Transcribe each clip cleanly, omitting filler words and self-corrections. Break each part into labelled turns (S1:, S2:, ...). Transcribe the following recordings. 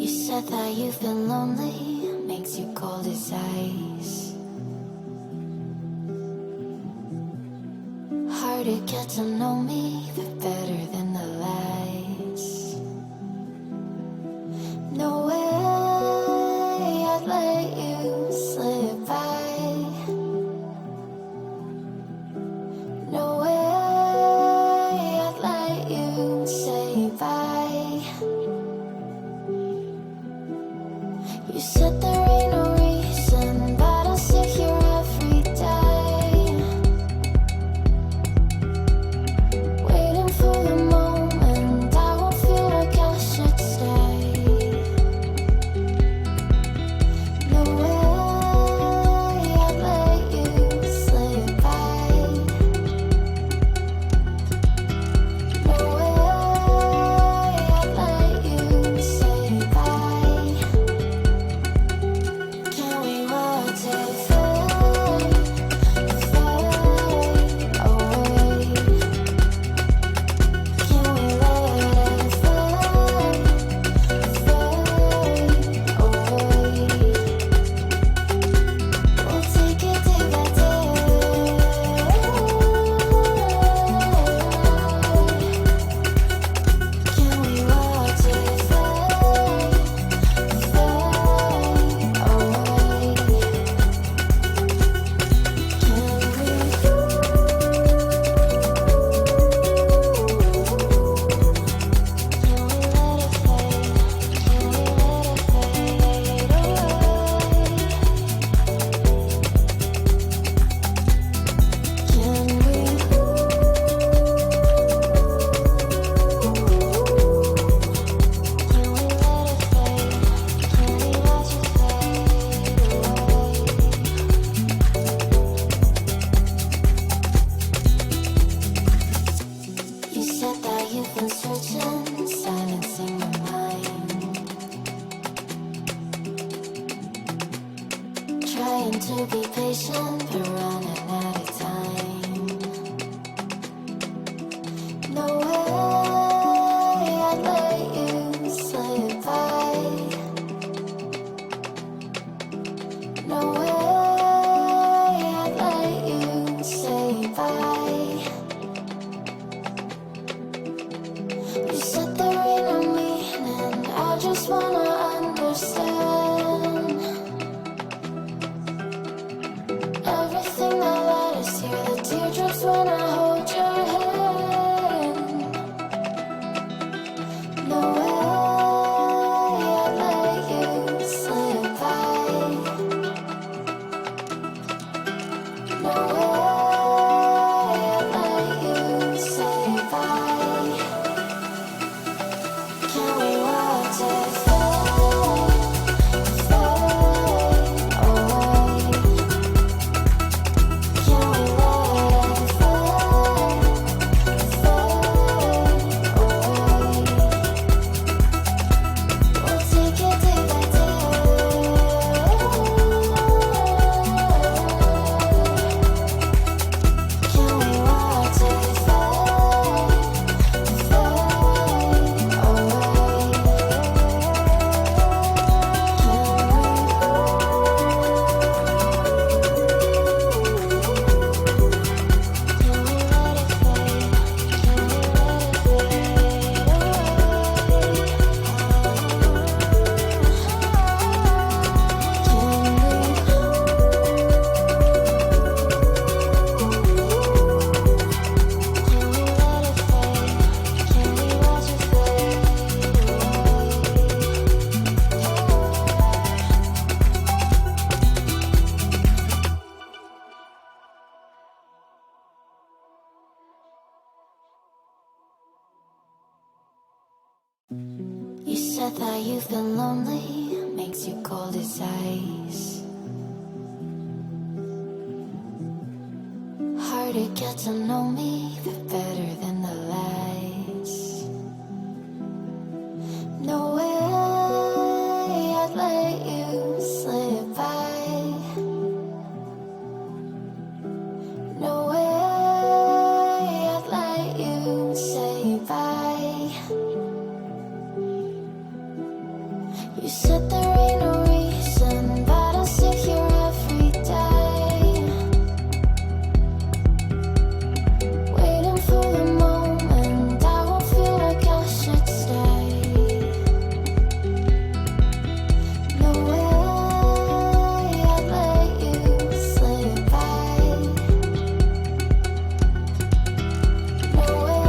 S1: said that you've been lonely, makes you cold as ice. Hard to get to know me, but better than the lies. No way I'd let you slip by. No way I'd let you say bye. You said there ain't no reason, but I'll sit here every day, waiting for the moment I won't feel like I should stay. No way I'd let you slip by. No way I'd let you say bye. Can we watch it fade, fade away? Can we let it fade, fade away? We'll take it day by day. Can we watch it fade, fade away? You said that you've been searching, silencing your mind, trying to be patient, but running out of time. No way I'd let you slip by. No way I'd let you say bye. You said there ain't no meaning, I just wanna understand everything that led us here, the teardrops when I hold your hand. No way I'd let you slip by. No way I'd let you say bye. Can we watch it fade, fade away? Can we let it fade, fade away? We'll take it day by day. Can we watch it fade, fade away? You said that you've been lonely, makes you cold as ice. Hard to get to know me, but better than the lies. No way I'd let you slip by. No way I'd let you say bye. You said there ain't no reason, but I sit here every day, waiting for the moment I won't feel like I should stay. No way I'd let you slip by. No way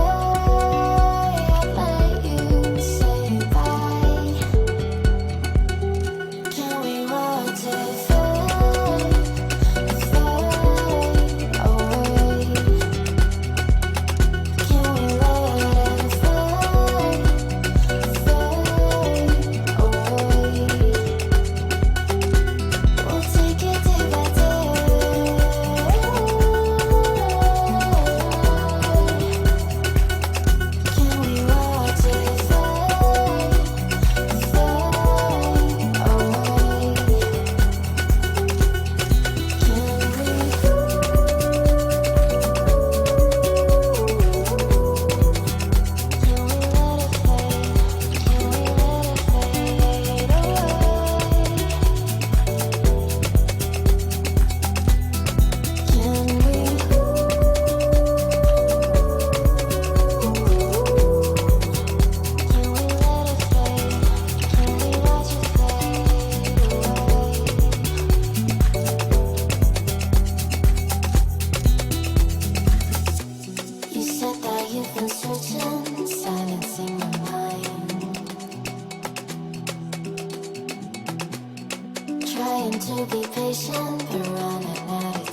S1: I'd let you say bye. Can we watch it fade, fade away? Can we let it fade, fade away? We'll take it day by day. Can we watch it fade, fade away? You said that you've been searching, silencing my mind, trying to be patient, but running out of